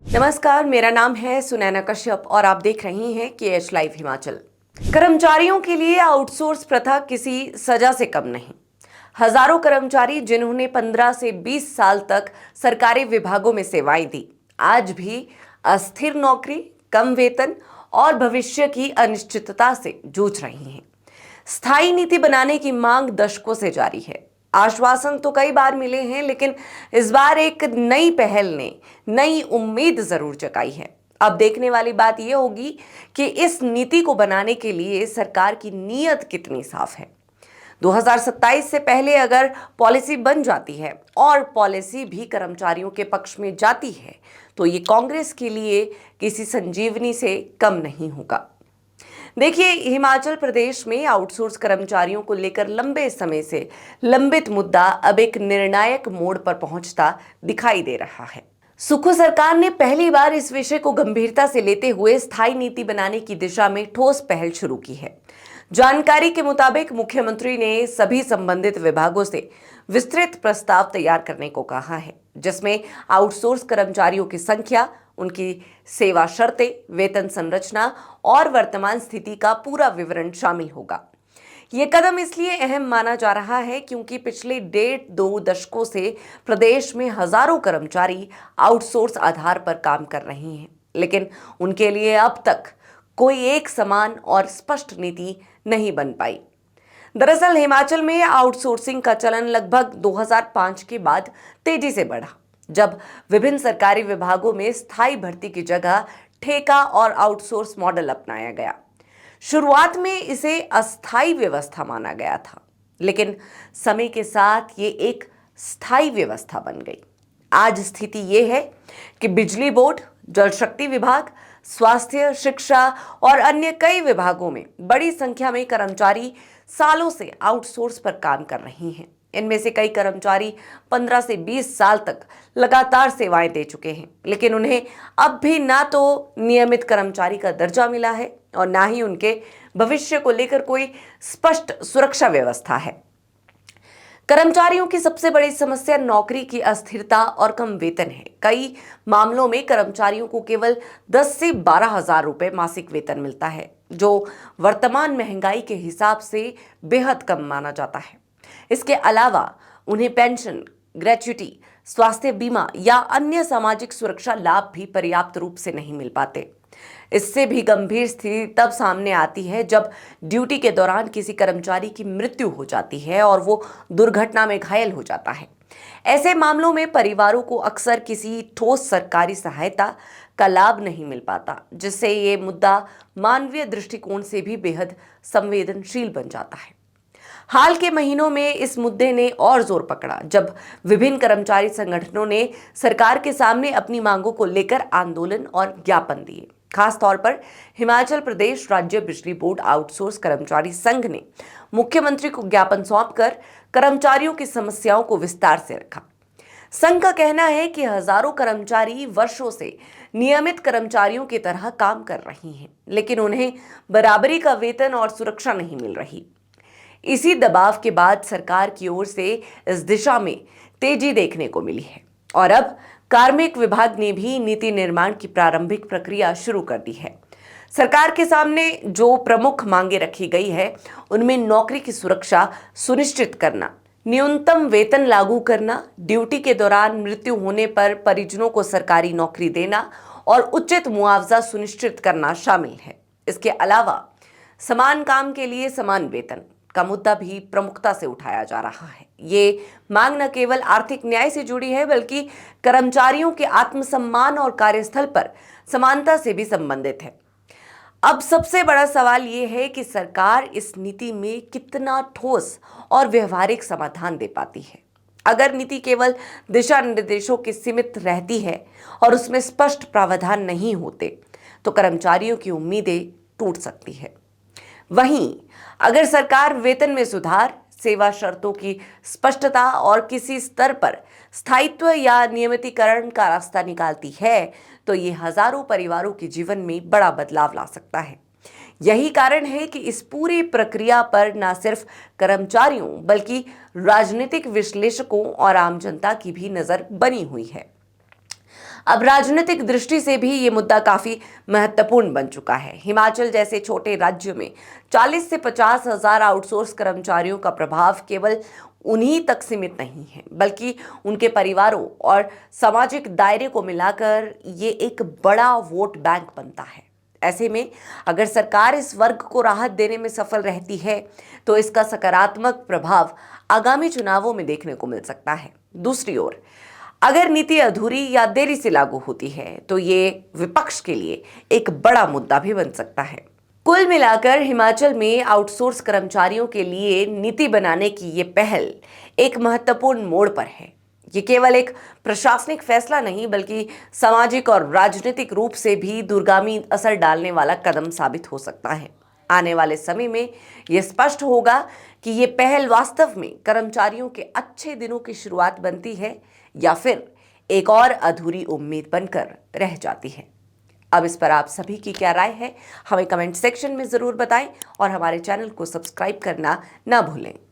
नमस्कार, मेरा नाम है सुनैना कश्यप और आप देख रही हैं KH लाइव हिमाचल। कर्मचारियों के लिए आउटसोर्स प्रथा किसी सजा से कम नहीं। हजारों कर्मचारी जिन्होंने 15 से 20 साल तक सरकारी विभागों में सेवाएं दी, आज भी अस्थिर नौकरी, कम वेतन और भविष्य की अनिश्चितता से जूझ रही हैं। स्थायी नीति बनाने की मांग दशकों से जारी है। आश्वासन तो कई बार मिले हैं, लेकिन इस बार एक नई पहल ने नई उम्मीद जरूर जगाई है। अब देखने वाली बात यह होगी कि इस नीति को बनाने के लिए सरकार की नीयत कितनी साफ है। 2027 से पहले अगर पॉलिसी बन जाती है और पॉलिसी भी कर्मचारियों के पक्ष में जाती है, तो ये कांग्रेस के लिए किसी संजीवनी से कम नहीं होगा। देखिए, हिमाचल प्रदेश में आउटसोर्स कर्मचारियों को लेकर लंबे समय से लंबित मुद्दा अब एक निर्णायक मोड़ पर पहुंचता दिखाई दे रहा है। सुक्खू सरकार ने पहली बार इस विषय को गंभीरता से लेते हुए स्थायी नीति बनाने की दिशा में ठोस पहल शुरू की है। जानकारी के मुताबिक मुख्यमंत्री ने सभी संबंधित विभागों से विस्तृत प्रस्ताव तैयार करने को कहा है, जिसमें आउटसोर्स कर्मचारियों की संख्या, उनकी सेवा शर्तें, वेतन संरचना और वर्तमान स्थिति का पूरा विवरण शामिल होगा। ये कदम इसलिए अहम माना जा रहा है क्योंकि पिछले 1.5-2 दशकों से प्रदेश में हजारों कर्मचारी आउटसोर्स आधार पर काम कर रहे हैं, लेकिन उनके लिए अब तक कोई एक समान और स्पष्ट नीति नहीं बन पाई। दरअसल हिमाचल में आउटसोर्सिंग का चलन लगभग 2005 के बाद तेजी से बढ़ा, जब विभिन्न सरकारी विभागों में स्थायी भर्ती की जगह ठेका और आउटसोर्स मॉडल अपनाया गया। शुरुआत में इसे अस्थायी व्यवस्था माना गया था, लेकिन समय के साथ ये एक स्थायी व्यवस्था बन गई। आज स्थिति ये है कि बिजली बोर्ड, जल शक्ति विभाग, स्वास्थ्य, शिक्षा और अन्य कई विभागों में बड़ी संख्या में कर्मचारी सालों से आउटसोर्स पर काम कर रही हैं। इनमें से कई कर्मचारी 15 से 20 साल तक लगातार सेवाएं दे चुके हैं, लेकिन उन्हें अब भी ना तो नियमित कर्मचारी का दर्जा मिला है और ना ही उनके भविष्य को लेकर कोई स्पष्ट सुरक्षा व्यवस्था है। कर्मचारियों की सबसे बड़ी समस्या नौकरी की अस्थिरता और कम वेतन है। कई मामलों में कर्मचारियों को केवल 10 से 12 हजार रुपए मासिक वेतन मिलता है, जो वर्तमान महंगाई के हिसाब से बेहद कम माना जाता है। इसके अलावा उन्हें पेंशन, ग्रेच्युटी, स्वास्थ्य बीमा या अन्य सामाजिक सुरक्षा लाभ भी पर्याप्त रूप से नहीं मिल पाते। इससे भी गंभीर स्थिति तब सामने आती है जब ड्यूटी के दौरान किसी कर्मचारी की मृत्यु हो जाती है और वो दुर्घटना में घायल हो जाता है। ऐसे मामलों में परिवारों को अक्सर किसी ठोस सरकारी सहायता का लाभ नहीं मिल पाता, जिससे ये मुद्दा मानवीय दृष्टिकोण से भी बेहद संवेदनशील बन जाता है। हाल के महीनों में इस मुद्दे ने और जोर पकड़ा जब विभिन्न कर्मचारी संगठनों ने सरकार के सामने अपनी मांगों को लेकर आंदोलन और ज्ञापन दिए। खास तौर पर हिमाचल प्रदेश राज्य बिजली बोर्ड आउटसोर्स कर्मचारी संघ ने मुख्यमंत्री को ज्ञापन सौंपकर कर्मचारियों की समस्याओं को विस्तार से रखा। संघ का कहना है कि हजारों कर्मचारी वर्षों से नियमित कर्मचारियों की तरह काम कर रही हैं, लेकिन उन्हें बराबरी का वेतन और सुरक्षा नहीं मिल रही। इसी दबाव के बाद सरकार की ओर से इस दिशा में तेजी देखने को मिली है और अब कार्मिक विभाग ने भी नीति निर्माण की प्रारंभिक प्रक्रिया शुरू कर दी है। सरकार के सामने जो प्रमुख मांगे रखी गई है, उनमें नौकरी की सुरक्षा सुनिश्चित करना, न्यूनतम वेतन लागू करना, ड्यूटी के दौरान मृत्यु होने पर परिजनों को सरकारी नौकरी देना और उचित मुआवजा सुनिश्चित करना शामिल है। इसके अलावा समान काम के लिए समान वेतन का मुद्दा भी प्रमुखता से उठाया जा रहा है। ये मांग न केवल आर्थिक न्याय से जुड़ी है, बल्कि कर्मचारियों के आत्मसम्मान और कार्यस्थल पर समानता से भी संबंधित है। अब सबसे बड़ा सवाल ये है कि सरकार इस नीति में कितना ठोस और व्यवहारिक समाधान दे पाती है। अगर नीति केवल दिशा निर्देशों के सीमित रहती है और उसमें स्पष्ट प्रावधान नहीं होते, तो कर्मचारियों की उम्मीदें टूट सकती है। वहीं अगर सरकार वेतन में सुधार, सेवा शर्तों की स्पष्टता और किसी स्तर पर स्थायित्व या नियमितीकरण का रास्ता निकालती है, तो ये हजारों परिवारों के जीवन में बड़ा बदलाव ला सकता है। यही कारण है कि इस पूरी प्रक्रिया पर न सिर्फ कर्मचारियों बल्कि राजनीतिक विश्लेषकों और आम जनता की भी नजर बनी हुई है। अब राजनीतिक दृष्टि से भी ये मुद्दा काफी महत्वपूर्ण बन चुका है। हिमाचल जैसे छोटे राज्य में 40 से 50 हजार आउटसोर्स कर्मचारियों का प्रभाव केवल उन्हीं तक सीमित नहीं है, बल्कि उनके परिवारों और सामाजिक दायरे को मिलाकर ये एक बड़ा वोट बैंक बनता है। ऐसे में अगर सरकार इस वर्ग को राहत देने में सफल रहती है तो इसका सकारात्मक प्रभाव आगामी चुनावों में देखने को मिल सकता है। दूसरी ओर अगर नीति अधूरी या देरी से लागू होती है तो ये विपक्ष के लिए एक बड़ा मुद्दा भी बन सकता है। कुल मिलाकर हिमाचल में आउटसोर्स कर्मचारियों के लिए नीति बनाने की ये पहल एक महत्वपूर्ण मोड़ पर है। ये केवल एक प्रशासनिक फैसला नहीं बल्कि सामाजिक और राजनीतिक रूप से भी दूरगामी असर डालने वाला कदम साबित हो सकता है। आने वाले समय में यह स्पष्ट होगा कि ये पहल वास्तव में कर्मचारियों के अच्छे दिनों की शुरुआत बनती है या फिर एक और अधूरी उम्मीद बनकर रह जाती है। अब इस पर आप सभी की क्या राय है, हमें कमेंट सेक्शन में जरूर बताएं और हमारे चैनल को सब्सक्राइब करना ना भूलें।